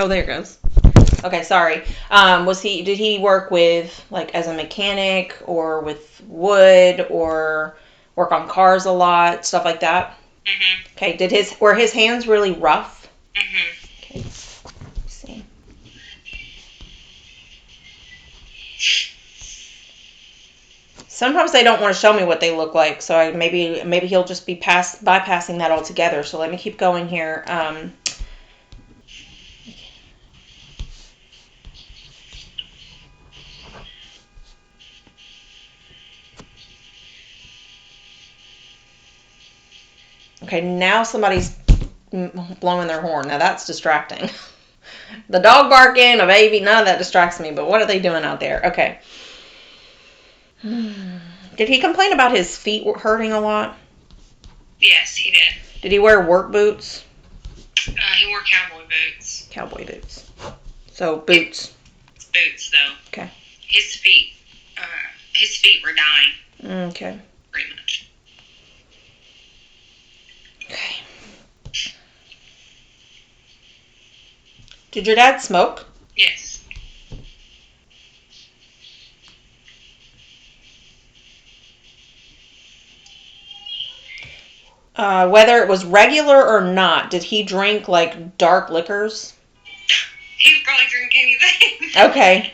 Oh, there it goes. Okay, sorry. Did he work with, like, as a mechanic or with wood or work on cars a lot, stuff like that? Mm-hmm. Okay, were his hands really rough? Mm-hmm. Okay, let's see. Sometimes they don't want to show me what they look like, so maybe he'll just be bypassing that altogether. So let me keep going here. Okay, now somebody's blowing their horn. Now that's distracting. The dog barking, a baby, none of that distracts me. But what are they doing out there? Okay. Did he complain about his feet hurting a lot? Yes, he did. Did he wear work boots? He wore cowboy boots. Cowboy boots. So boots. It's boots, though. Okay. His feet were dying. Okay. Pretty much. Okay. Did your dad smoke? Yes. Whether it was regular or not, did he drink, like, dark liquors? He would probably drink anything. Okay.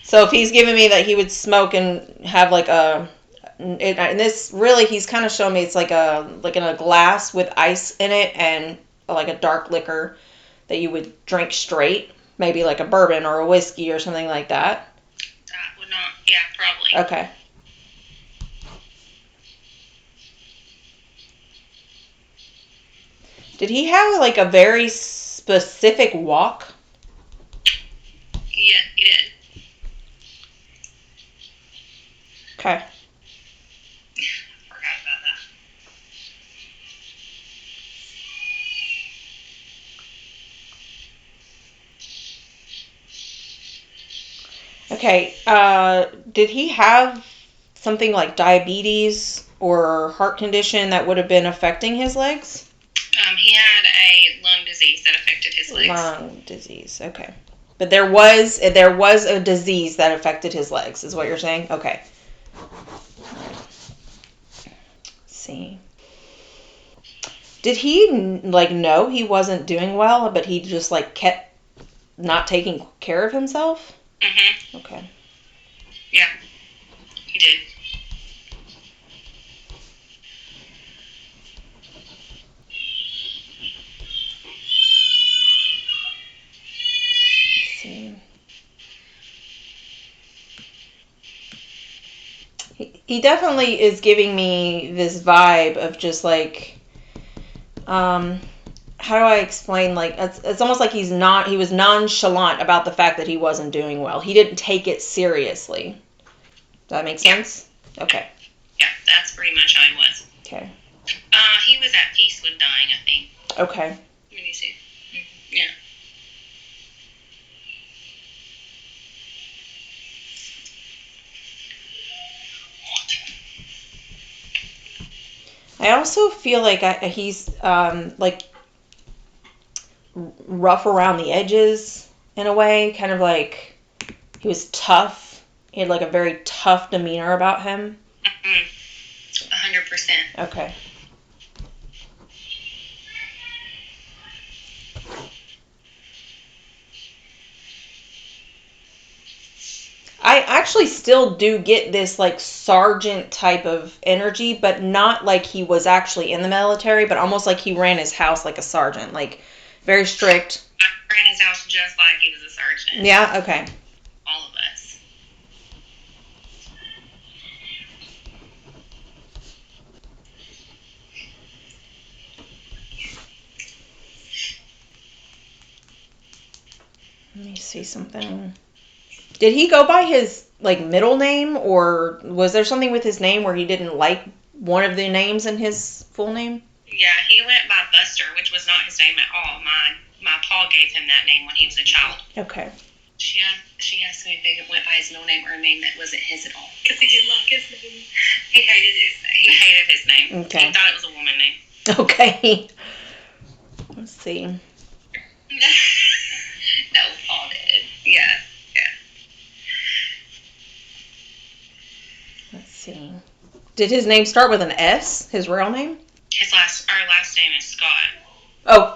So if he's giving me that he would smoke and have, like, and this really, he's kind of showing me it's like in a glass with ice in it and like a dark liquor that you would drink straight, maybe like a bourbon or a whiskey or something like that. That would not, yeah, probably. Okay. Did he have like a very specific walk? Yeah, he did. Okay. Forgot about that. Okay. Did he have something like diabetes or heart condition that would have been affecting his legs? He had a lung disease that affected his legs. Lung disease. Okay. But there was a disease that affected his legs, is what you're saying? Okay. Let's see. Did he like know he wasn't doing well, but he just like kept not taking care of himself? Mm-hmm. Okay. Yeah, he did. Let's see. He definitely is giving me this vibe of just like, how do I explain? Like, it's almost like he was nonchalant about the fact that he wasn't doing well. He didn't take it seriously. Does that make sense? Yeah. Okay. Yeah, that's pretty much how he was. Okay. He was at peace with dying, I think. Okay. Let me see. Yeah. I also feel like he's like rough around the edges in a way, kind of like he was tough. He had like a very tough demeanor about him. 100%. Okay. I actually still do get this like sergeant type of energy, but not like he was actually in the military, but almost like he ran his house like a sergeant, like very strict. I ran his house just like he was a sergeant. Yeah, okay. All of us. Let me see something. Did he go by his like middle name, or was there something with his name where he didn't like one of the names in his full name? Yeah, he went by Buster, which was not his name at all. My pa gave him that name when he was a child. Okay. She asked me if he went by his middle name or a name that wasn't his at all. Because he didn't like his name. He hated his name. Okay. He thought it was a woman name. Okay. Let's see. Did his name start with an S? His real name? Our last name is Scott.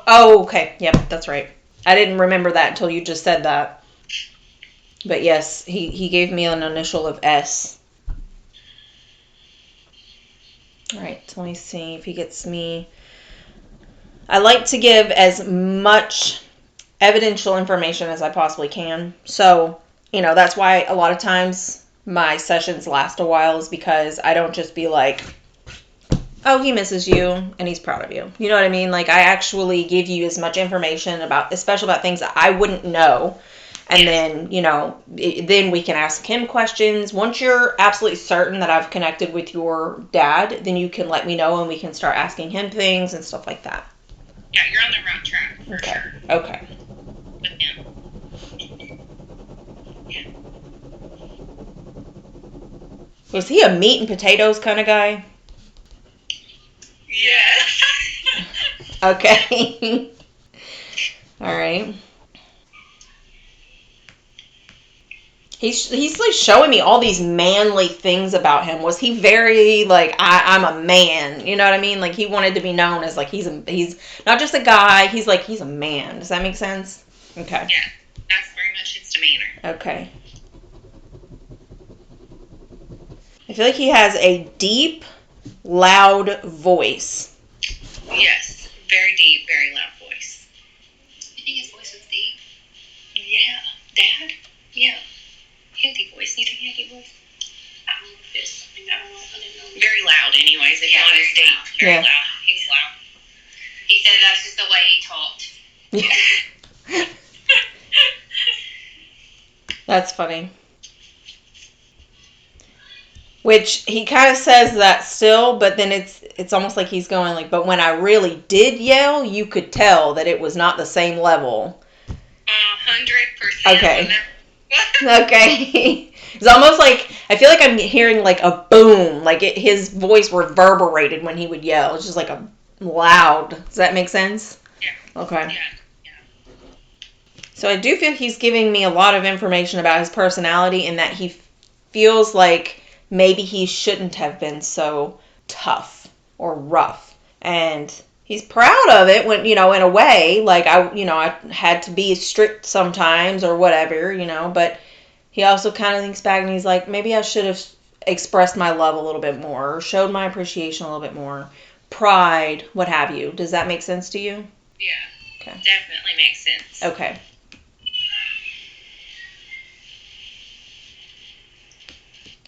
Oh, okay. Yep, that's right. I didn't remember that until you just said that. But yes, he gave me an initial of S. All right, so let me see if he gets me. I like to give as much evidential information as I possibly can. So, that's why a lot of times my sessions last a while, is because I don't just be like, oh, he misses you and he's proud of you. You know what I mean? Like, I actually give you as much information especially about things that I wouldn't know. And then, then we can ask him questions. Once you're absolutely certain that I've connected with your dad, then you can let me know and we can start asking him things and stuff like that. Yeah, you're on the right track, for sure. Okay. With him. Yeah. Was he a meat and potatoes kind of guy? Yes. Okay. All right. He's like showing me all these manly things about him. Was he very like, I'm a man? You know what I mean? Like, he wanted to be known as like he's not just a guy. He's like, he's a man. Does that make sense? Okay. Yeah, that's very much his demeanor. Okay. I feel like he has a deep, loud voice. Yes, very deep, very loud voice. I think his voice was deep. Yeah. Dad? Yeah. He had a deep voice. You think he had a deep voice? I don't know if it's something I don't know. I didn't know. Very loud, anyways. If you want his deep. Very loud. He's loud. He said that's just the way he talked. Yeah. That's funny. Which he kind of says that still, but then it's almost like he's going like, but when I really did yell, you could tell that it was not the same level. 100%. Okay. Okay. It's almost like, I feel like I'm hearing like a boom, like his voice reverberated when he would yell. It's just like a loud. Does that make sense? Yeah. Okay. Yeah. So I do feel he's giving me a lot of information about his personality, and that he feels like maybe he shouldn't have been so tough or rough. And he's proud of it when, in a way, like I had to be strict sometimes or whatever, but he also kind of thinks back and he's like, maybe I should have expressed my love a little bit more, or showed my appreciation a little bit more, pride, what have you. Does that make sense to you? Yeah. Okay. Definitely makes sense. Okay.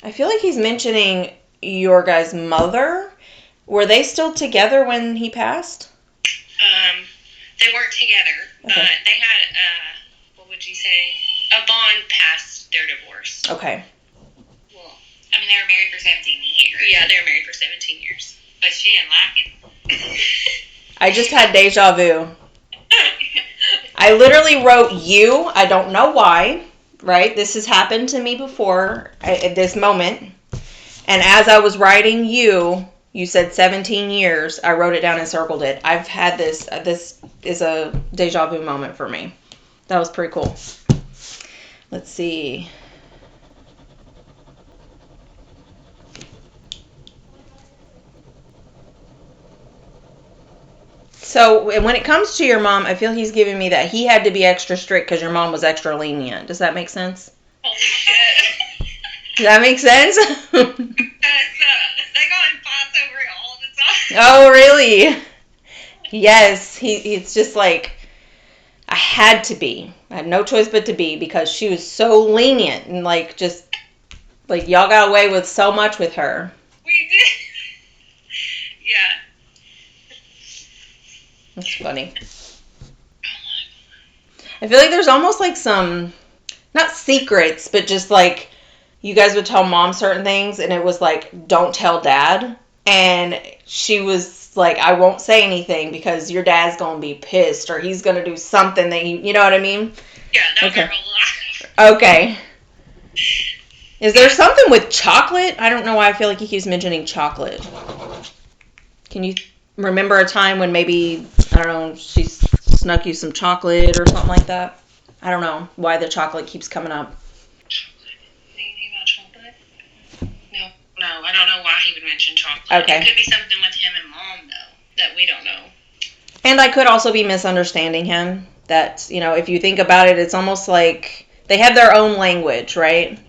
I feel like he's mentioning your guys' mother. Were they still together when he passed? They weren't together, but they had, what would you say, a bond past their divorce. Okay. Well, I mean, they were married for 17 years. Yeah, they were married for 17 years. But she didn't like him. I just had deja vu. I literally wrote you. I don't know why. Right? This has happened to me before at this moment. And as I was writing you said 17 years. I wrote it down and circled it. I've had this. This is a deja vu moment for me. That was pretty cool. Let's see. So when it comes to your mom, I feel he's giving me that he had to be extra strict because your mom was extra lenient. Does that make sense? Holy shit. Does that make sense? They got in fights over it all the time. Oh, really? Yes. It's just like, I had to be. I had no choice but to be, because she was so lenient and like just like y'all got away with so much with her. We did. Yeah. That's funny. I feel like there's almost like some, not secrets, but just like you guys would tell mom certain things and it was like, don't tell dad. And she was like, I won't say anything because your dad's going to be pissed or he's going to do something that you know what I mean? Yeah, that was a lie. Okay. Is there something with chocolate? I don't know why I feel like he keeps mentioning chocolate. Can you remember a time when maybe, I don't know, she snuck you some chocolate or something like that? I don't know why the chocolate keeps coming up. Chocolate? Anything about chocolate? No, I don't know why he would mention chocolate. Okay. It could be something with him and Mom, though, that we don't know. And I could also be misunderstanding him. That, if you think about it, it's almost like they have their own language, right?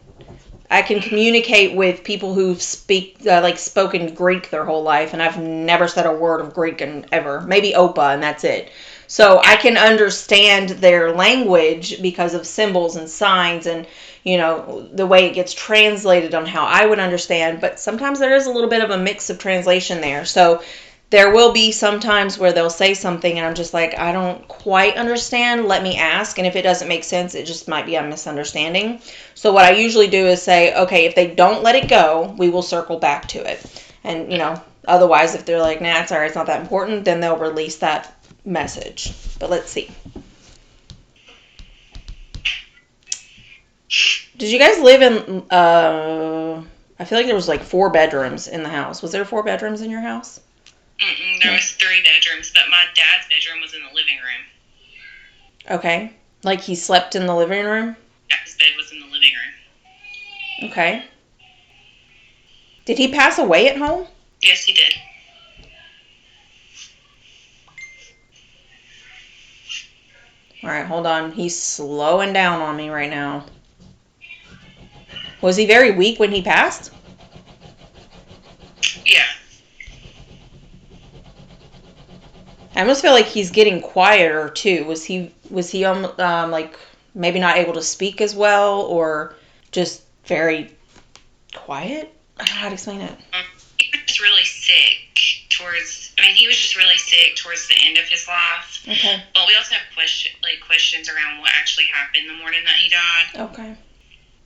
I can communicate with people who spoken Greek their whole life, and I've never said a word of Greek ever. Maybe Opa, and that's it. So I can understand their language because of symbols and signs and, the way it gets translated on how I would understand. But sometimes there is a little bit of a mix of translation there. So there will be some times where they'll say something and I'm just like, I don't quite understand. Let me ask. And if it doesn't make sense, it just might be a misunderstanding. So what I usually do is say, okay, if they don't let it go, we will circle back to it. And, otherwise, if they're like, nah, it's all right, it's not that important, then they'll release that message. But let's see. Did you guys live in, I feel like there was like 4 bedrooms in the house. Was there 4 bedrooms in your house? There was 3 bedrooms, but my dad's bedroom was in the living room. Okay. Like he slept in the living room? Yeah, his bed was in the living room. Okay. Did he pass away at home? Yes, he did. All right, hold on. He's slowing down on me right now. Was he very weak when he passed? Yeah. I almost feel like he's getting quieter too. Was he like maybe not able to speak as well, or just very quiet? I don't know how to explain it. He was just really sick he was just really sick towards the end of his life. Okay. But we also have questions around what actually happened the morning that he died. Okay.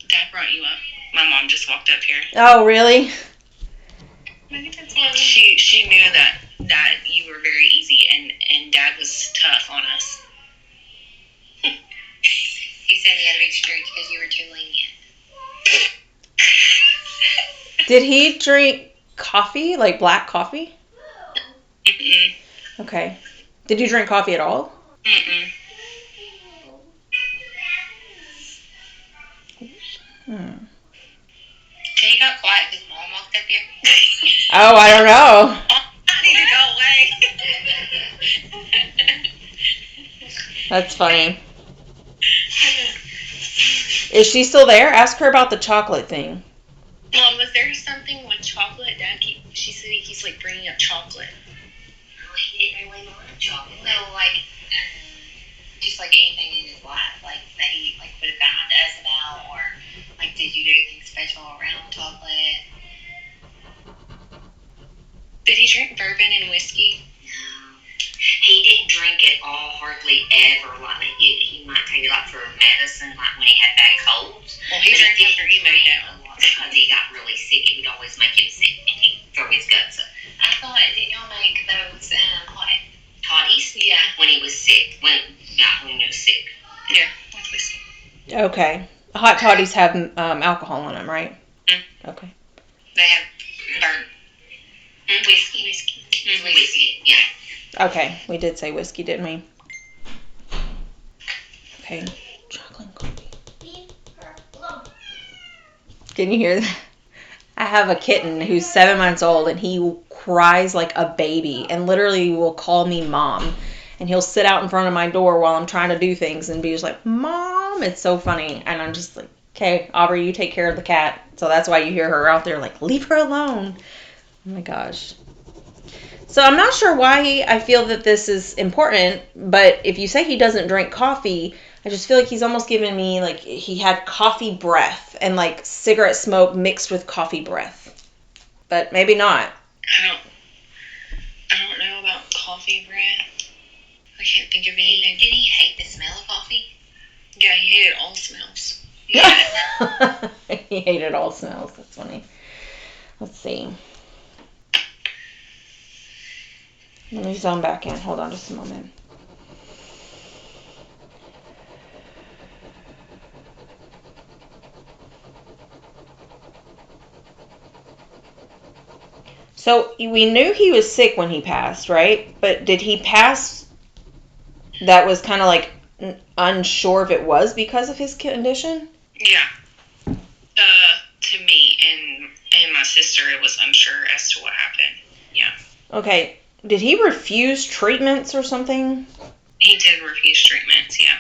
Dad brought you up. My mom just walked up here. Oh, really? She knew that you were very easy and Dad was tough on us. He said he had to be strict because you were too lenient. Did he drink coffee, like black coffee? Mm-mm. Okay. Did you drink coffee at all? Mm-mm. Can you go quiet because Mom walked up here? Oh, I don't know. I need to go away. That's funny. Is she still there? Ask her about the chocolate thing. Mom, was there something with chocolate? Dad, she said he keeps bringing up chocolate. Oh, he didn't really mind chocolate. No, just anything in his life, that he would have gotten to us about, or did you do anything special around chocolate? Did he drink bourbon and whiskey? No. He didn't drink at all, hardly ever. He might take it for medicine, when he had bad colds. Well, he drank after he moved out. Because he got really sick. It would always make him sick, and he'd throw his guts up. I thought, didn't y'all make those, toddies? Yeah. When he was sick. When he was sick. Yeah, with whiskey. Okay. Hot toddies have alcohol in them, right? Mm-hmm. Okay. They have burnt whiskey. Whiskey, yeah. Okay, we did say whiskey, didn't we? Okay. Chocolate coffee. Can you hear that? I have a kitten who's 7 months old, and he cries like a baby and literally will call me Mom. And he'll sit out in front of my door while I'm trying to do things and be just like, Mom. It's so funny. And I'm just like, okay, Aubrey, you take care of the cat. So that's why you hear her out there leave her alone. Oh my gosh. So I'm not sure why I feel that this is important, but if you say he doesn't drink coffee, I just feel like he's almost giving me he had coffee breath and cigarette smoke mixed with coffee breath. But maybe not. I don't know about coffee breath. I can't think of anything. Did he hate the smell of coffee? Yeah, he hated all smells. Yeah. He hated all smells. That's funny. Let's see. Let me zone back in. Hold on just a moment. So we knew he was sick when he passed, right? But did he pass that was kind of unsure if it was because of his condition? Yeah. To me, and and my sister was unsure as to what happened. Yeah. Okay. Did he refuse treatments or something? He did refuse treatments, yeah.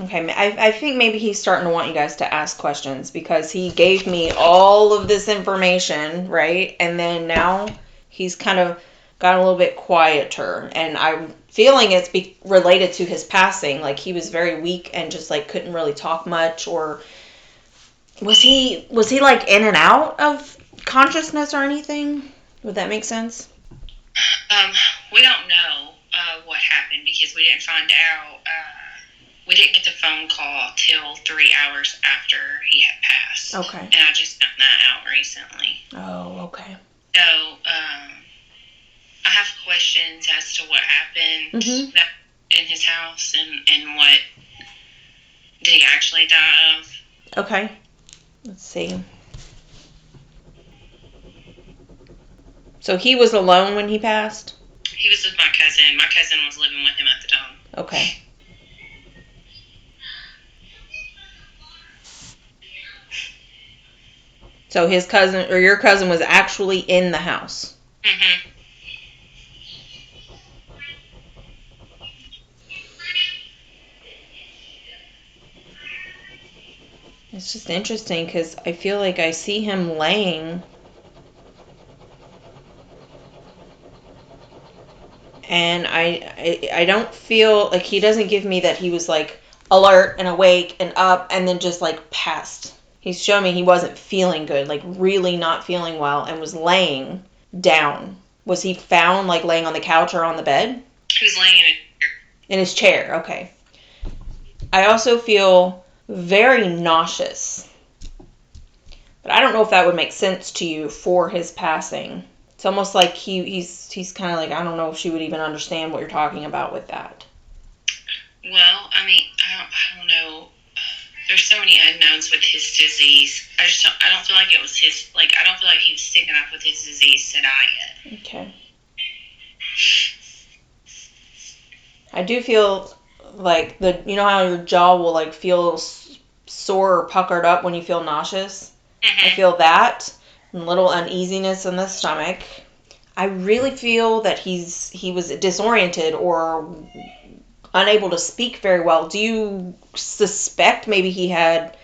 Okay, I think maybe he's starting to want you guys to ask questions because he gave me all of this information, right? And then now he's kind of got a little bit quieter, and I'm feeling it's related to his passing. Like he was very weak and just like couldn't really talk much. Or was he like in and out of consciousness or anything? Would that make sense? We don't know what happened because we didn't find out. We didn't get the phone call till 3 hours after he had passed. Okay. And I just found that out recently. Oh, okay. So, I have questions as to what happened in his house and what did he actually die of. Okay. Let's see. So he was alone when he passed? He was with my cousin. My cousin was living with him at the time. Okay. So his cousin, or your cousin, was actually in the house. Mm-hmm. It's just interesting because I feel like I see him laying, and I don't feel like he doesn't give me that he was like alert and awake and up and then just like passed. He's showing me he wasn't feeling good, like really not feeling well, and was laying down. Was he found like laying on the couch or on the bed? He was laying in a chair. In his chair, okay. I also feel very nauseous. But I don't know if that would make sense to you for his passing. It's almost like he's kind of like, I don't know if she would even understand what you're talking about with that. Well, I mean, I don't know. There's so many unknowns with his disease. I don't feel like it was his, like, I don't feel like he was sick enough with his disease to die yet. Okay. I do feel like you know how your jaw will like feel sore or puckered up when you feel nauseous? Mm-hmm. I feel that, and a little uneasiness in the stomach. I really feel that he was disoriented or unable to speak very well. Do you suspect maybe he had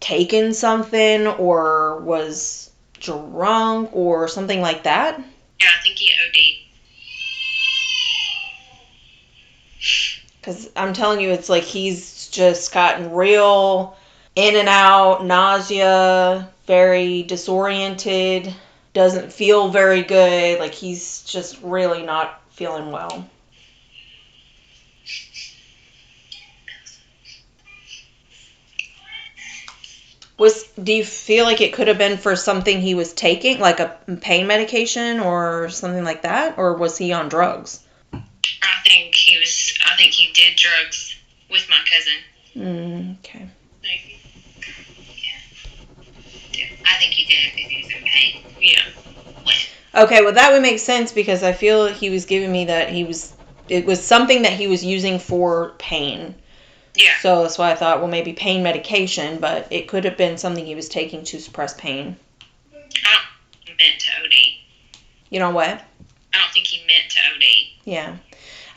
taken something or was drunk or something like that? Yeah, I think he OD'd. Because I'm telling you, it's like he's just gotten real in and out, nausea, very disoriented, doesn't feel very good. Like he's just really not feeling well. Do you feel like it could have been for something he was taking, like a pain medication or something like that? Or was he on drugs? I think he did drugs with my cousin. Okay. Maybe. Yeah. I think he did because he was in pain. Yeah. Okay, well that would make sense because I feel he was giving me that it was something that he was using for pain. Yeah. So that's why I thought, well, maybe pain medication, but it could have been something he was taking to suppress pain. I don't think he meant to OD. You know what? I don't think he meant to OD. Yeah.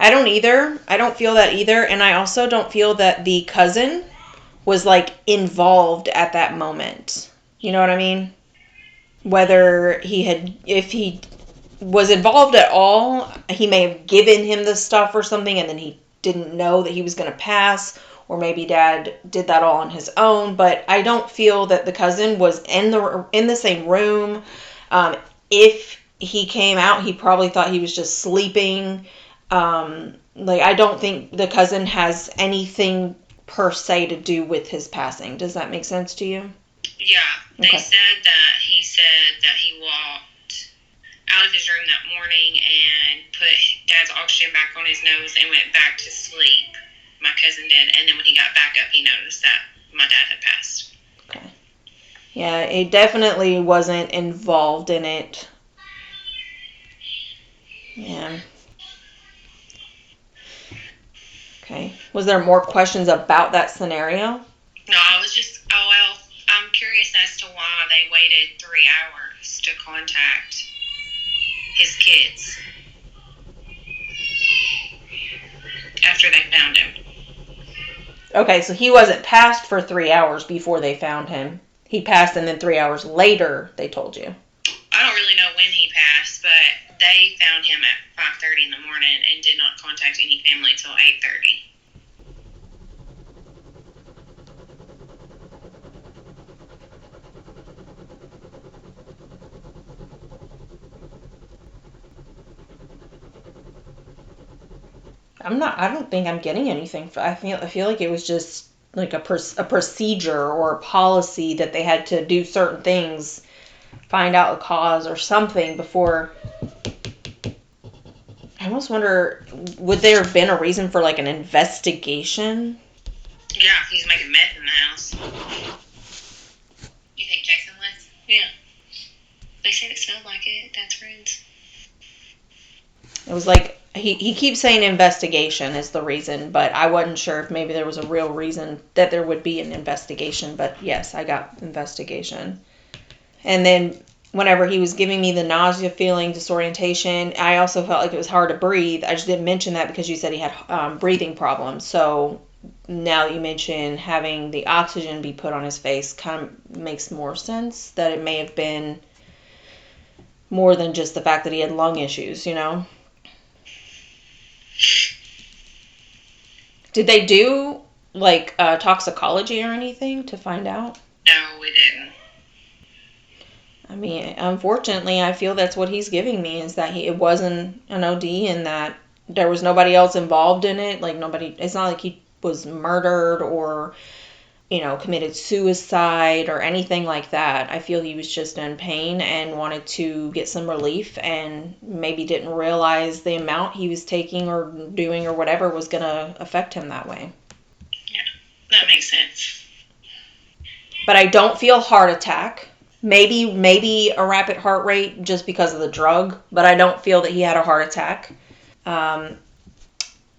I don't either. I don't feel that either. And I also don't feel that the cousin was, like, involved at that moment. You know what I mean? Whether if he was involved at all, he may have given him the stuff or something and then he didn't know that he was going to pass, or maybe Dad did that all on his own. But I don't feel that the cousin was in the same room. If he came out, he probably thought he was just sleeping. I don't think the cousin has anything per se to do with his passing. Does that make sense to you? Yeah, they said that he walked out of his room that morning and put Dad's oxygen back on his nose and went back to sleep. My cousin did, and then when he got back up, he noticed that my dad had passed. Okay. Yeah, it definitely wasn't involved in it. Yeah. Okay. Was there more questions about that scenario? No, I was just, they waited 3 hours to contact his kids after they found him. Okay, so he wasn't passed for 3 hours before they found him. He passed, and then 3 hours later, they told you. I don't really know when he passed, but they found him at 5:30 in the morning and did not contact any family until 8:30. I don't think I'm getting anything. I feel like it was just like a procedure or a policy that they had to do certain things, find out the cause or something before. I almost wonder, would there have been a reason for like an investigation? Yeah, he's making meth in the house. You think Jason was? Yeah. They said it smelled like it. Dad's friends. It was like, he keeps saying investigation is the reason, but I wasn't sure if maybe there was a real reason that there would be an investigation. But yes, I got investigation. And then whenever he was giving me the nausea feeling, disorientation, I also felt like it was hard to breathe. I just didn't mention that because you said he had breathing problems. So now that you mention having the oxygen be put on his face, kind of makes more sense that it may have been more than just the fact that he had lung issues, you know? Did they do like toxicology or anything to find out? No, we didn't. I mean, unfortunately, I feel that's what he's giving me, is that it wasn't an OD and that there was nobody else involved in it. Like it's not like he was murdered or, committed suicide or anything like that. I feel he was just in pain and wanted to get some relief and maybe didn't realize the amount he was taking or doing or whatever was going to affect him that way. Yeah, that makes sense. But I don't feel heart attack. Maybe a rapid heart rate just because of the drug, but I don't feel that he had a heart attack. And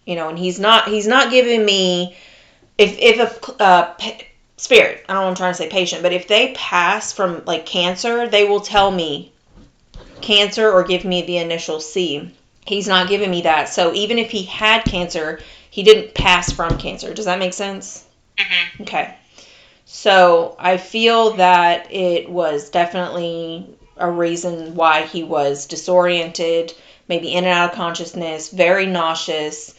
he's not giving me, if a spirit, I don't know what I'm trying to say patient, but if they pass from like cancer, they will tell me cancer or give me the initial C. He's not giving me that. So even if he had cancer, he didn't pass from cancer. Does that make sense? Mm-hmm. Okay. So I feel that it was definitely a reason why he was disoriented, maybe in and out of consciousness, very nauseous,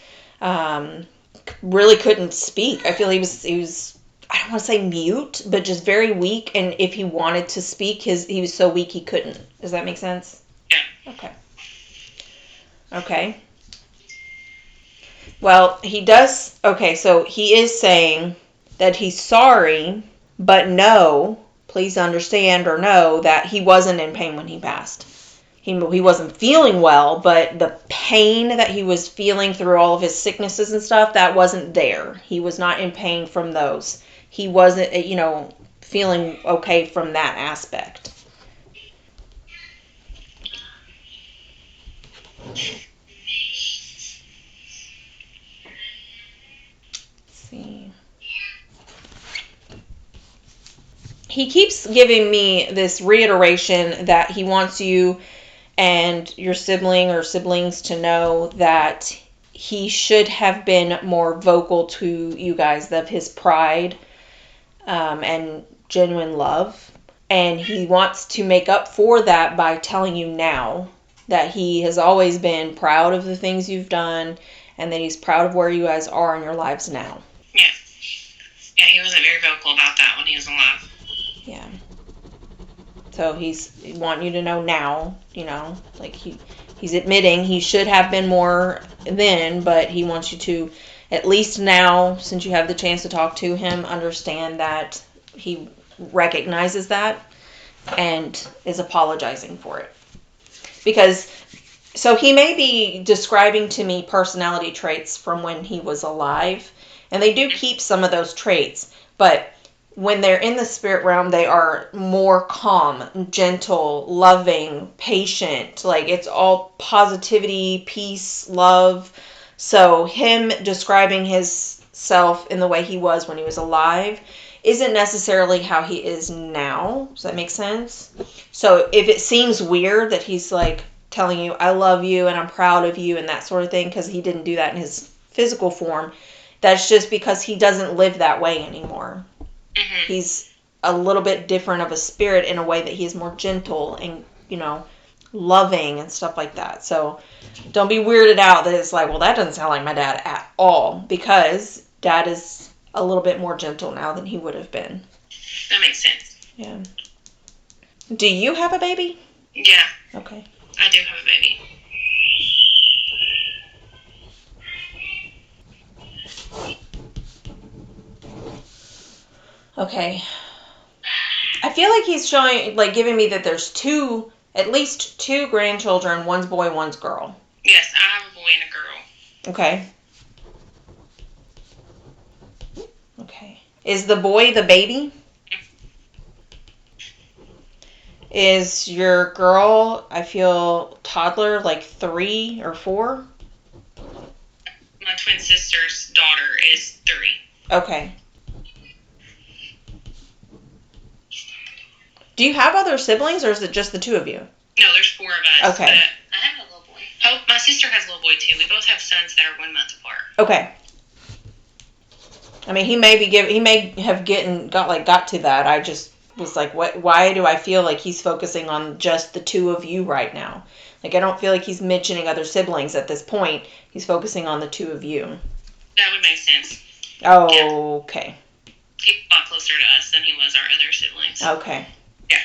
really couldn't speak. I feel he was, I don't want to say mute, but just very weak. And if he wanted to speak, he was so weak he couldn't. Does that make sense? Yeah. Okay. Well, he does. Okay, so he is saying that he's sorry, but please understand or know that he wasn't in pain when he passed. He wasn't feeling well, but the pain that he was feeling through all of his sicknesses and stuff, that wasn't there. He was not in pain from those. He wasn't, feeling okay from that aspect. See. He keeps giving me this reiteration that he wants you and your sibling or siblings to know that he should have been more vocal to you guys of his pride and genuine love. And he wants to make up for that by telling you now that he has always been proud of the things you've done and that he's proud of where you guys are in your lives now. Yeah. Yeah, he wasn't very vocal about that when he was alive. Yeah. So he's wanting you to know now, like he's admitting he should have been more then, but he wants you to, at least now, since you have the chance to talk to him, understand that he recognizes that and is apologizing for it. Because, so he may be describing to me personality traits from when he was alive, and they do keep some of those traits, but when they're in the spirit realm, they are more calm, gentle, loving, patient. Like, it's all positivity, peace, love. So him describing his self in the way he was when he was alive isn't necessarily how he is now. Does that make sense? So if it seems weird that he's like telling you, I love you and I'm proud of you and that sort of thing, because he didn't do that in his physical form, that's just because he doesn't live that way anymore. Mm-hmm. He's a little bit different of a spirit in a way that he's more gentle and, loving and stuff like that. So don't be weirded out that it's like, well, that doesn't sound like my dad at all, because dad is a little bit more gentle now than he would have been. That makes sense. Yeah. Do you have a baby? Yeah. Okay. I do have a baby. Okay. I feel like he's showing, like, giving me that there's at least two grandchildren. One's boy, one's girl. Yes, I have a boy and a girl. Okay. Okay. Is the boy the baby? Is your girl, I feel, toddler, like 3 or 4? My twin sister's daughter is 3. Okay. Do you have other siblings, or is it just the 2 of you? No, there's 4 of us. Okay. But I have a little boy. Oh, my sister has a little boy too. We both have sons that are 1 month apart. Okay. I mean, he may have got to that. I just was like, why do I feel like he's focusing on just the 2 of you right now? Like, I don't feel like he's mentioning other siblings at this point. He's focusing on the 2 of you. That would make sense. Oh, yeah. Okay. He's a lot closer to us than he was our other siblings. Okay. Yeah.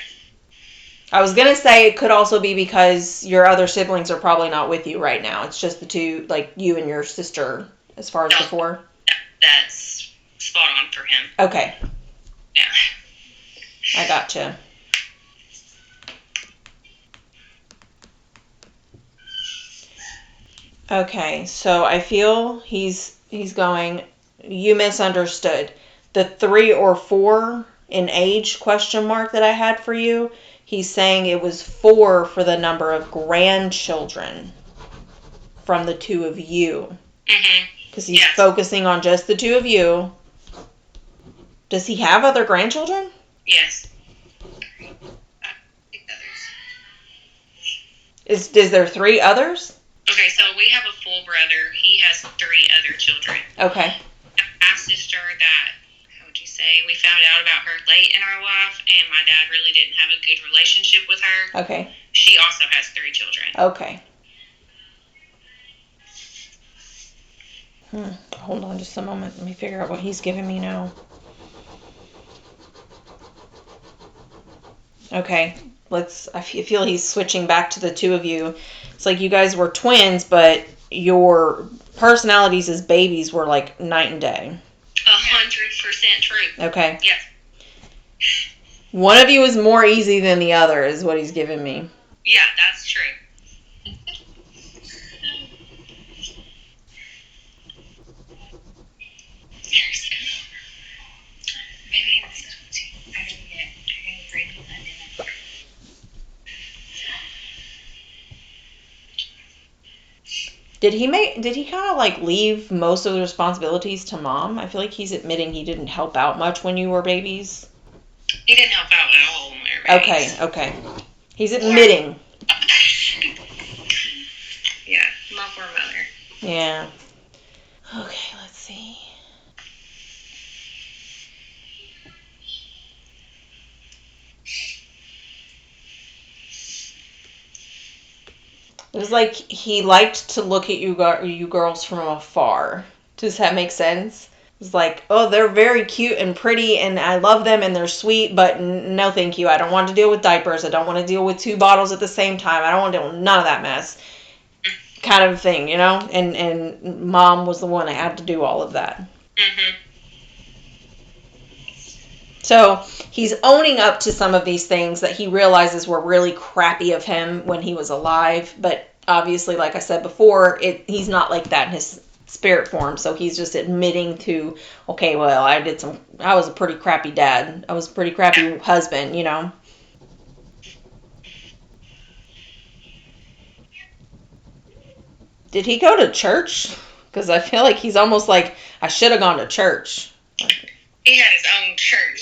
I was going to say it could also be because your other siblings are probably not with you right now. It's just the 2, like you and your sister, as far as the 4. That's spot on for him. Okay. Yeah. I gotcha. Okay, so I feel he's going, you misunderstood. The 3 or 4 in age question mark that I had for you, he's saying it was 4 for the number of grandchildren from the 2 of you. Mm-hmm. Because he's focusing on just the 2 of you. Does he have other grandchildren? Yes. Is there 3 others? Okay, so we have a full brother. He has 3 other children. Okay. My sister that, how would you say, we found out about her late in our life, and my dad really didn't have a good relationship with her. Okay. She also has 3 children. Okay. Hold on just a moment. Let me figure out what he's giving me now. Okay. I feel he's switching back to the 2 of you. It's like you guys were twins, but your personalities as babies were like night and day. 100% true. Okay. Yes. One of you is more easy than the other, is what he's giving me. Yeah, that's true. Did he kind of like leave most of the responsibilities to mom? I feel like he's admitting he didn't help out much when you were babies. He didn't help out at all when we were babies. Okay. He's admitting. Yeah, my poor mother. Yeah. Okay, let's see. It was like he liked to look at you girls from afar. Does that make sense? It's like, oh, they're very cute and pretty, and I love them, and they're sweet, but no thank you. I don't want to deal with diapers. I don't want to deal with 2 bottles at the same time. I don't want to deal with none of that mess. Kind of thing, you know? And mom was the one that had to do all of that. Mm-hmm. So he's owning up to some of these things that he realizes were really crappy of him when he was alive. But obviously, like I said before, he's not like that in his spirit form. So he's just admitting to, okay, well, I was a pretty crappy dad. I was a pretty crappy husband, you know. Did he go to church? Because I feel like he's almost like, I should have gone to church. He had his own church.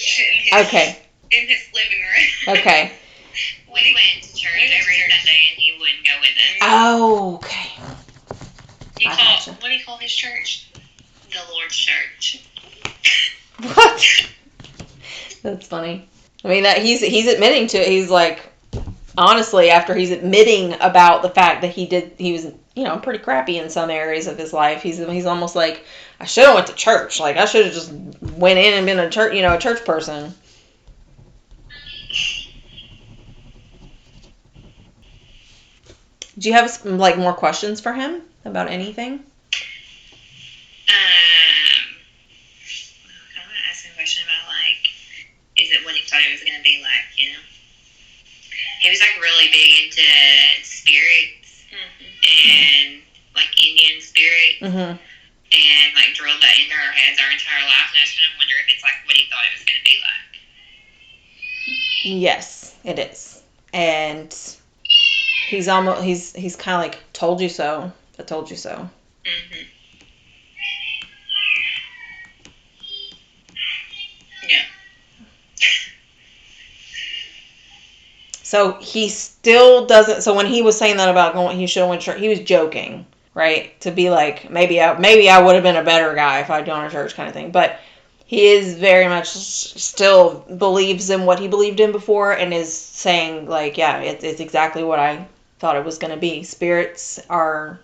Okay. In his living room. Okay. We went to church every Sunday and he wouldn't go with us. Oh, okay. What do you call his church? The Lord's Church. What? That's funny. I mean, that he's admitting to it. He's like, honestly, after he's admitting about the fact that he was, pretty crappy in some areas of his life. He's almost like, I should have went to church. Like, I should have just went in and been a church person. Do you have like more questions for him about anything? I want to ask him a question about is it what he thought it was going to be like? He was really big into spirits and Indian spirits and drilled that into our heads our entire life. And I just kind of wonder if it's what he thought it was going to be like. Yes, it is. And he's kind of like, told you so. I told you so. Mm-hmm. Yeah. So he still doesn't. So when he was saying that about going, he should have went to church. He was joking, right? To be like, maybe I would have been a better guy if I'd gone to church, kind of thing. But he is very much still believes in what he believed in before, and is saying yeah, it's exactly what I thought it was going to be. Spirits are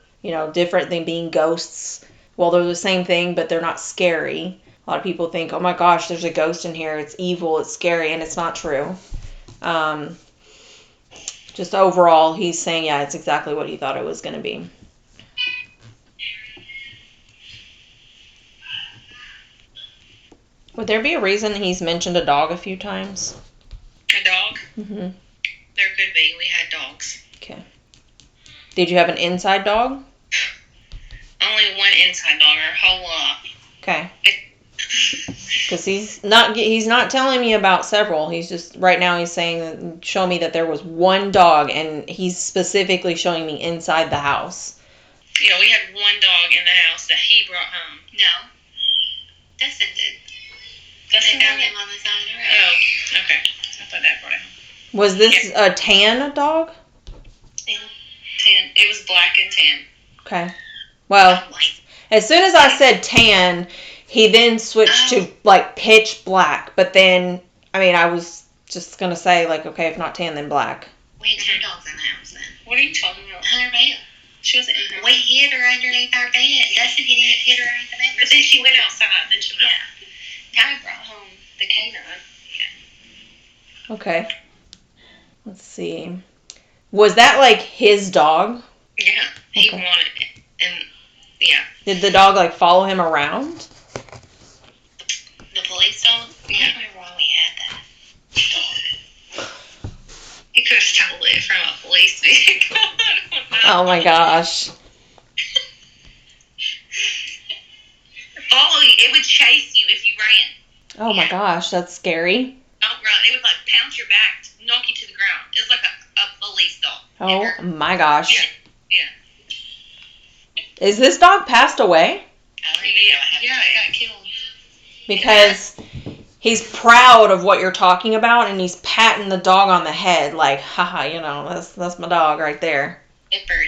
different than being ghosts. Well, they're the same thing, but they're not scary. A lot of people think, oh my gosh, there's a ghost in here. It's evil. It's scary, and it's not true. Just overall, he's saying, yeah, it's exactly what he thought it was going to be. Would there be a reason he's mentioned a dog a few times? A dog? Mm-hmm. There could be. We had dogs. Okay. Did you have an inside dog? Only one inside dog our whole life. Okay. Because he's not telling me about several. He's just, right now he's saying, show me that there was one dog, and he's specifically showing me inside the house. Yeah, we had one dog in the house that he brought home. No. Dustin did. Dustin found him on the side of the road. Oh, okay. I thought Dad brought it home. Was this a tan dog? Tan. It was black and tan. Okay. Well, as soon as I said tan, he then switched to pitch black. But then, I was just going to say okay, if not tan, then black. We had 2 dogs in the house then. What are you talking about? Her bed. She wasn't in her. We hid her underneath our bed. Dustin hid her underneath the bed. But then she went outside. Then she went out. Ty brought home the canine. Yeah. Okay. Let's see. Was that his dog? Yeah. He wanted it. And yeah. Did the dog follow him around? The police dog? Yeah. I don't remember why we had that dog. He could have stole it from a police vehicle. I don't know. Oh my gosh. Follow you. It would chase you if you ran. Oh my gosh, that's scary. Don't run. It would pounce your back, knock you to the ground. It was like a police dog. Oh my gosh. Yeah. Is this dog passed away? I don't even know what happened. Yeah, it got killed. Because he's proud of what you're talking about, and he's patting the dog on the head haha, that's my dog right there. Shepherd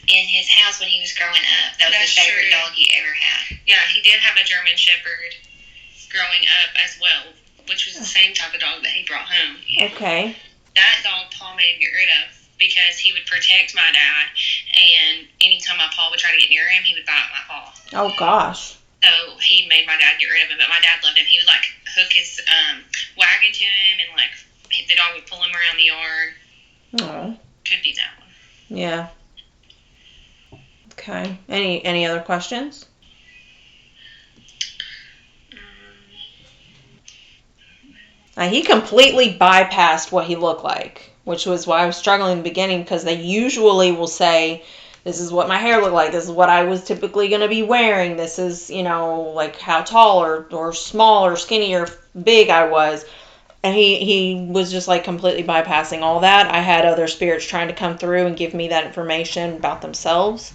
in his house when he was growing up. That was his favorite dog he ever had. Yeah, he did have a German Shepherd growing up as well, which was the same type of dog that he brought home. Yeah. Okay. That dog Paul made him get rid of because he would protect my dad, and anytime my paw would try to get near him, he would bite my paw. Oh gosh. So he made my dad get rid of him, but my dad loved him. He would hook his wagon to him, and the dog would pull him around the yard. Oh. Could be that one. Yeah. Okay. Any other questions? He completely bypassed what he looked like, which was why I was struggling in the beginning, because they usually will say, this is what my hair looked like, this is what I was typically going to be wearing, this is, how tall or small or skinny or big I was. And he was just completely bypassing all that. I had other spirits trying to come through and give me that information about themselves.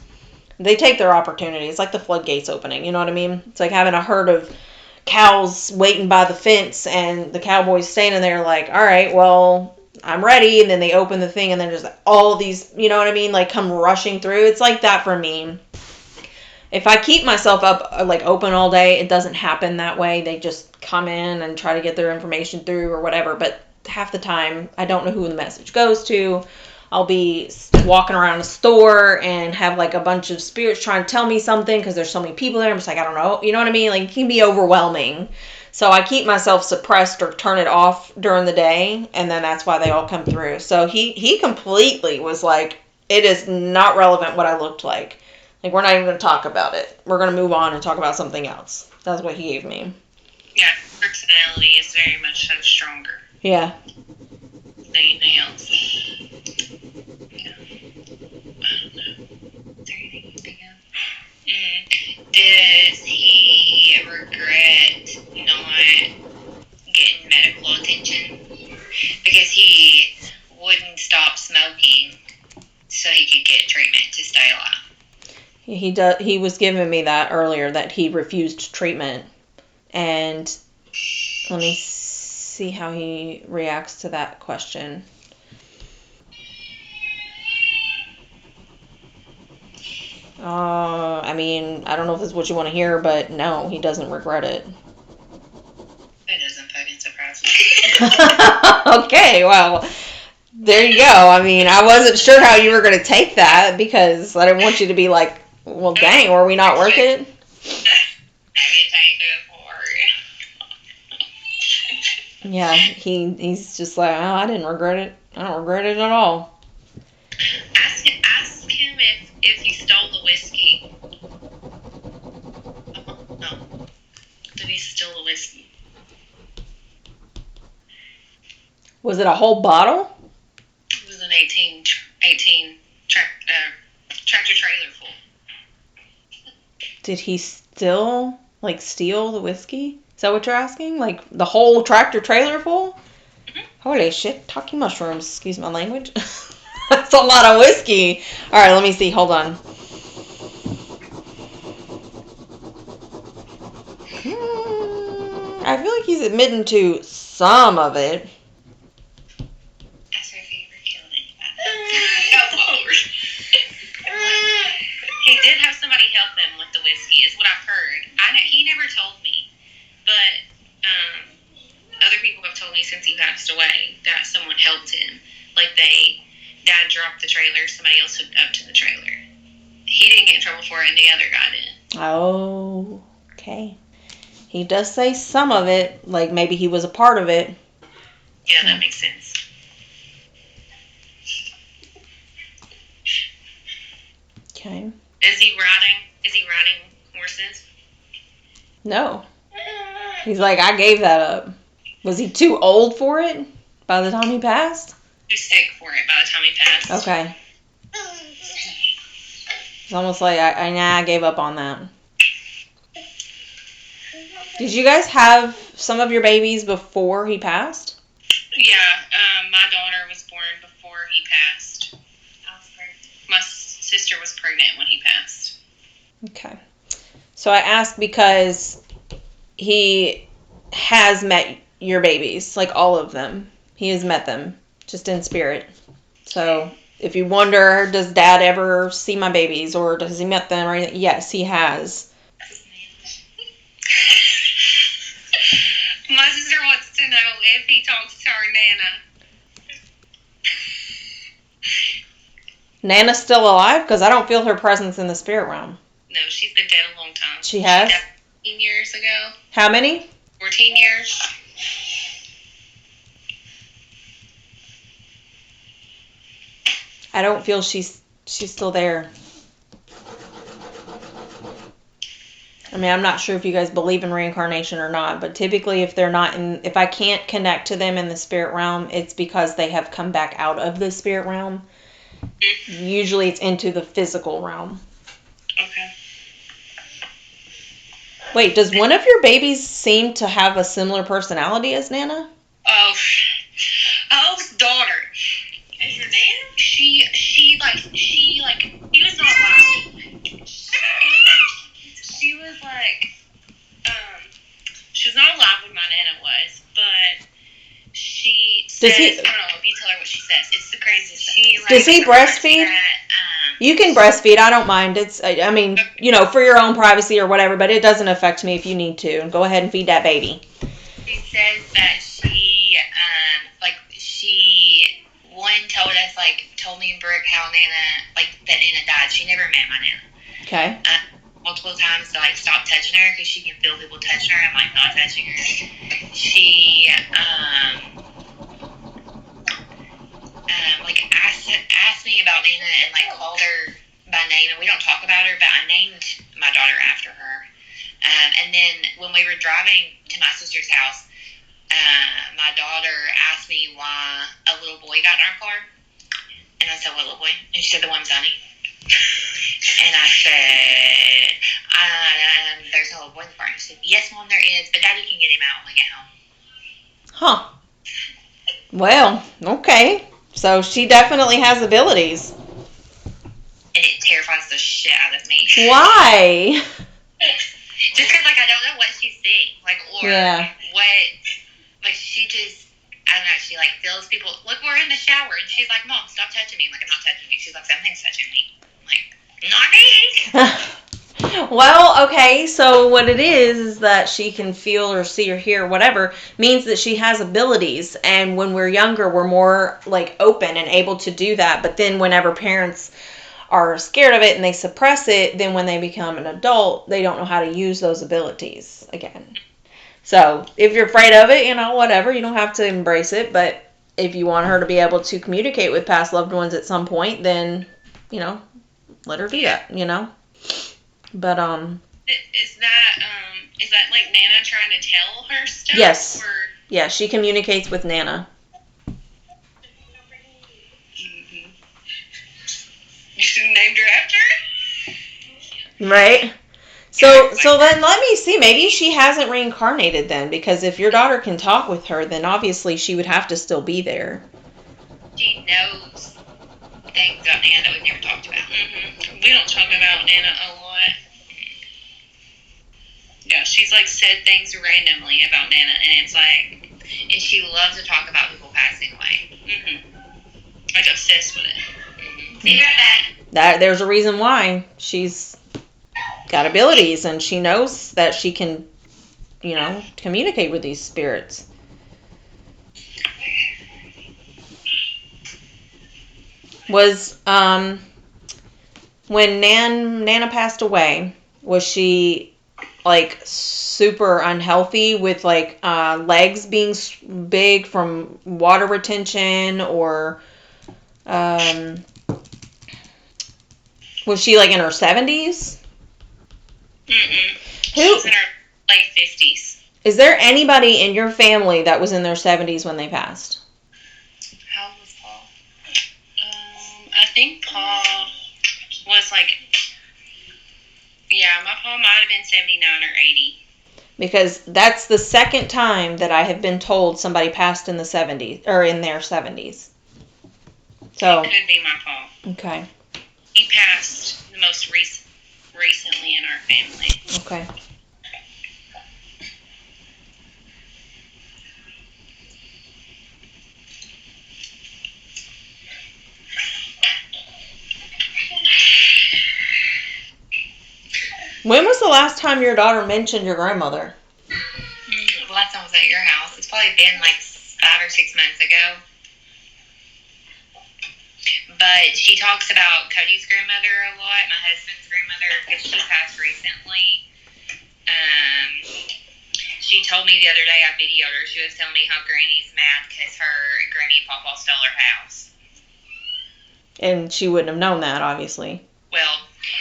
They take their opportunity. It's like the floodgates opening, you know what I mean? It's like having a herd of cows waiting by the fence, and the cowboy's standing there like, all right, well, I'm ready. And then they open the thing, and then just all these, you know what I mean, like come rushing through. It's like that for me. If I keep myself up, like open all day, it doesn't happen that way. They just come in and try to get their information through or whatever. But half the time, I don't know who the message goes to. I'll be walking around a store and have like a bunch of spirits trying to tell me something because there's so many people there. I'm just like, I don't know. You know what I mean? Like, it can be overwhelming. So I keep myself suppressed or turn it off during the day, and then that's why they all come through. So he completely was like, it is not relevant what I looked like. Like, we're not even going to talk about it. We're going to move on and talk about something else. That's what he gave me. Yeah, personality is very much so stronger. Yeah. Than anything else. Yeah. I don't know. Is there anything you think of? Does he regret not getting medical attention? Because he wouldn't stop smoking so he could get treatment to stay alive. He was giving me that earlier, that he refused treatment. And let me see how he reacts to that question. I mean, I don't know if this is what you want to hear, but no, he doesn't regret it. That doesn't fucking surprise me. Okay, well, there you go. I mean, I wasn't sure how you were going to take that, because I didn't want you to be like, well, dang, were we not worth it? Yeah, he's just like, oh, I didn't regret it. I don't regret it at all. Ask him if he stole the whiskey. No. Did he steal the whiskey? Was it a whole bottle? It was an 18 tractor trailer full. Did he steal the whiskey? Is that what you're asking? Like, the whole tractor trailer full? Mm-hmm. Holy shit, talking mushrooms. Excuse my language. That's a lot of whiskey. All right, let me see. Hold on. I feel like he's admitting to some of it. That's her favorite killing. Oh, Lord. He did have somebody help him with the whiskey, is what I've heard. He never told me, but other people have told me since he passed away that someone helped him. Like, Dad dropped the trailer, somebody else hooked up to the trailer. He didn't get in trouble for it, and the other guy did. Oh, okay. He does say some of it, like maybe he was a part of it. Yeah, that makes sense. Okay. Is he riding horses? No. He's like, I gave that up. Was he too old for it by the time he passed? Too sick for it by the time he passed. Okay. It's almost like I gave up on that. Did you guys have some of your babies before he passed? Yeah, my daughter was born before he passed. I was pregnant. My sister was pregnant when he passed. Okay. So I asked because he has met your babies, like all of them. He has met them, just in spirit. So if you wonder, does Dad ever see my babies, or does he met them or anything? Yes, he has. My sister wants to know if he talks to our Nana. Nana's still alive? Because I don't feel her presence in the spirit realm. No, she's been dead a long time. She has? 14 years ago. How many? 14 years. I don't feel she's still there. I mean, I'm not sure if you guys believe in reincarnation or not, but typically if I can't connect to them in the spirit realm, it's because they have come back out of the spirit realm. Usually it's into the physical realm. Okay. Wait, does one of your babies seem to have a similar personality as Nana? Oh, daughter. Is your Nana? She was not loud. She was like, she Does he? Hold on, you tell her what she says. It's the craziest. Does he breastfeed? You can breastfeed. I don't mind. I mean, for your own privacy or whatever, but it doesn't affect me if you need to. Go ahead and feed that baby. She says that told me and Brooke how that Nana died. She never met my Nana. Okay. Multiple times to stop touching her because she can feel people touching her. I'm not touching her. She asked me about Nana and called her by name, and we don't talk about her, but I named my daughter after her. And then when we were driving to my sister's house, my daughter asked me why a little boy got in our car, and I said, "What little boy?" And she said, "The one Sonny." And I said, "There's no little boy in the car." And she said, "Yes, Mom, there is, but Daddy can get him out when we get home." Huh. Well, okay. So she definitely has abilities. And it terrifies the shit out of me. Why? Just because, I don't know what she's seeing. What, she just, I don't know, she, feels people. Look, we're in the shower, and she's like, "Mom, stop touching me." I'm like, "I'm not touching you." She's like, "Something's touching me." I'm like, "Not me." Well, okay, so what it is that she can feel or see or hear, whatever, means that she has abilities. And when we're younger, we're more, open and able to do that. But then whenever parents are scared of it and they suppress it, then when they become an adult, they don't know how to use those abilities again. So if you're afraid of it, whatever, you don't have to embrace it. But if you want her to be able to communicate with past loved ones at some point, then, let her do that, But, Is that Nana trying to tell her stuff? Yes. Yeah, she communicates with Nana. Mm-hmm. You should have named her after her? Right? So then let me see. Maybe she hasn't reincarnated then, because if your daughter can talk with her, then obviously she would have to still be there. She knows things about Nana that we've never talked about. Mm-hmm. We don't talk about Nana a lot. Yeah, she's said things randomly about Nana, and it's and she loves to talk about people passing away. Mm-hmm. Obsessed with it. Mm-hmm. See that? There's a reason why. She's got abilities, and she knows that she can, communicate with these spirits. Was, when Nana passed away, was she, super unhealthy with, legs being big from water retention, or, was she, in her 70s? Mm-mm. She was in her late 50s. Is there anybody in your family that was in their 70s when they passed? How old was Paul? I think Paul was my Paul might have been 79 or 80. Because that's the second time that I have been told somebody passed in the 70s, or in their 70s. So. It could be my Paul. Okay. He passed the most recently in our family. Okay. When was the last time your daughter mentioned your grandmother? The last time I was at your house. It's probably been 5 or 6 months ago. But she talks about Cody's grandmother a lot, my husband's grandmother, because she passed recently. She told me the other day, I videoed her, she was telling me how Granny's mad because her Granny and Pawpaw stole her house. And she wouldn't have known that, obviously. Well,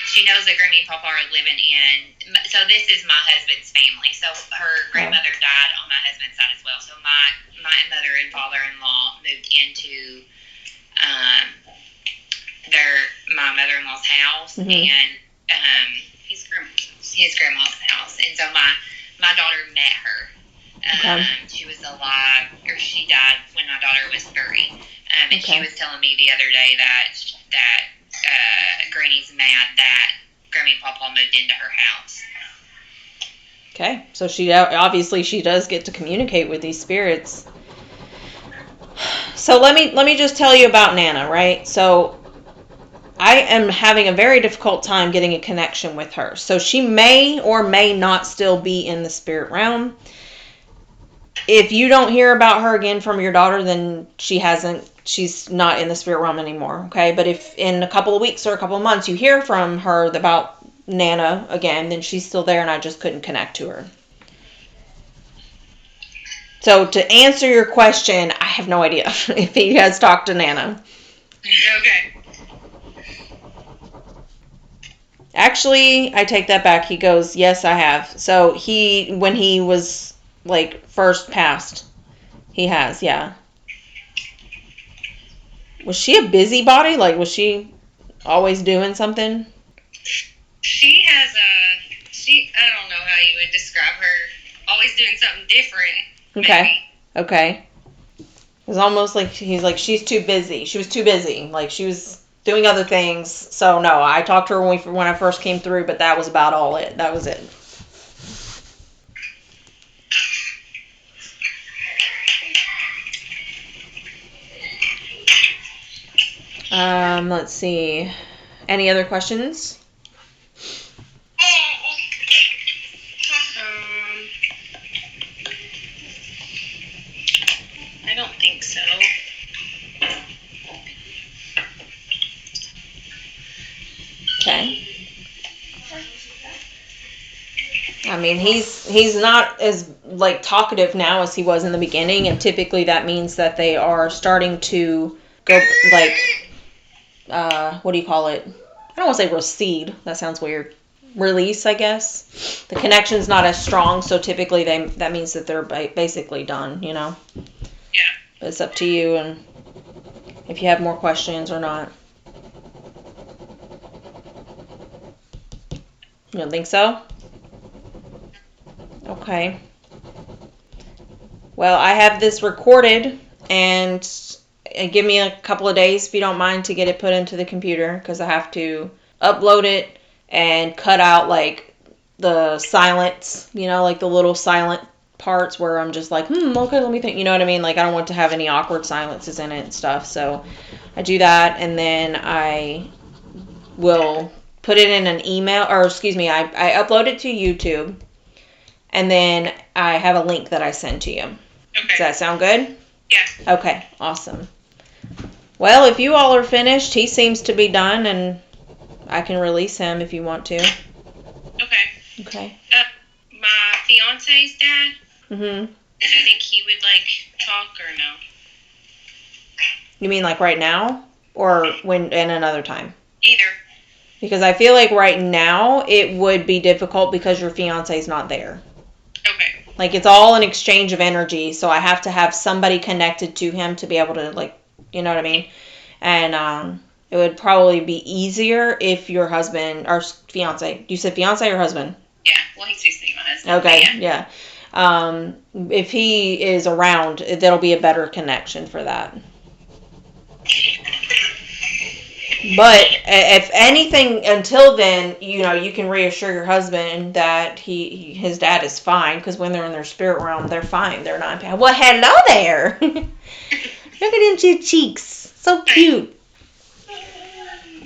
she knows that Granny and Pawpaw are living in, so this is my husband's family. So her grandmother died on my husband's side as well. So my mother and father-in-law moved into my mother-in-law's house, mm-hmm. and his grandma's house. And so my daughter met her. Okay. She was alive, or she died when my daughter was 3. And okay. She was telling me the other day that Granny's mad that Grammy and Pawpaw moved into her house. Okay, so she obviously she does get to communicate with these spirits. So let me just tell you about Nana, right? So I am having a very difficult time getting a connection with her. So she may or may not still be in the spirit realm. If you don't hear about her again from your daughter, then she's not in the spirit realm anymore, okay? But if in a couple of weeks or a couple of months you hear from her about Nana again, then she's still there and I just couldn't connect to her. So to answer your question, I have no idea if he has talked to Nana. Okay. Actually, I take that back. He goes, yes, I have. So when he was like first passed, he has, yeah. Was she a busybody? Like, was she always doing something? I don't know how you would describe her. Always doing something different. Okay. Maybe. Okay. It was almost like he's like, she's too busy. She was too busy. Like, she was doing other things. So, no, I talked to her when I first came through, but that was about all it. That was it. Let's see. Any other questions? I don't think so. Okay. I mean, he's not as like talkative now as he was in the beginning, and typically that means that they are starting to go like what do you call it? I don't want to say recede. That sounds weird. Release, I guess. The connection's not as strong, so typically that means that they're basically done, you know? Yeah. But it's up to you and if you have more questions or not. You don't think so? Okay. Well, I have this recorded, and give me a couple of days if you don't mind to get it put into the computer, because I have to upload it and cut out like the silence, you know, like the little silent parts where I'm just like, okay, let me think, you know what I mean? Like, I don't want to have any awkward silences in it and stuff, so I do that, and then I will put it in an email, or excuse me, I upload it to YouTube, and then I have a link that I send to you. Okay. Does that sound good? Yeah. Okay, awesome. Well, if you all are finished, he seems to be done, and I can release him if you want to. Okay. Okay. My fiance's dad. Mhm. Do you think he would like talk or no? You mean like right now, or when in another time? Either. Because I feel like right now it would be difficult because your fiance's not there. Okay. Like, it's all an exchange of energy, so I have to have somebody connected to him to be able to, like, you know what I mean? And it would probably be easier if your husband, or fiance, you said fiance or husband? Yeah, well, he's supposed to be my husband. Okay, yeah. If he is around, that'll be a better connection for that. But if anything, until then, you know, you can reassure your husband that his dad is fine, because when they're in their spirit realm, they're fine. They're not. Well, hello there. Look at them two cheeks, so cute.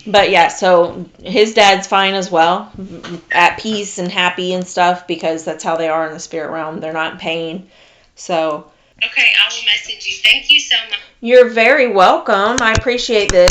But yeah, so his dad's fine as well, at peace and happy and stuff, because that's how they are in the spirit realm. They're not in pain. So. Okay, I will message you. Thank you so much. You're very welcome. I appreciate this.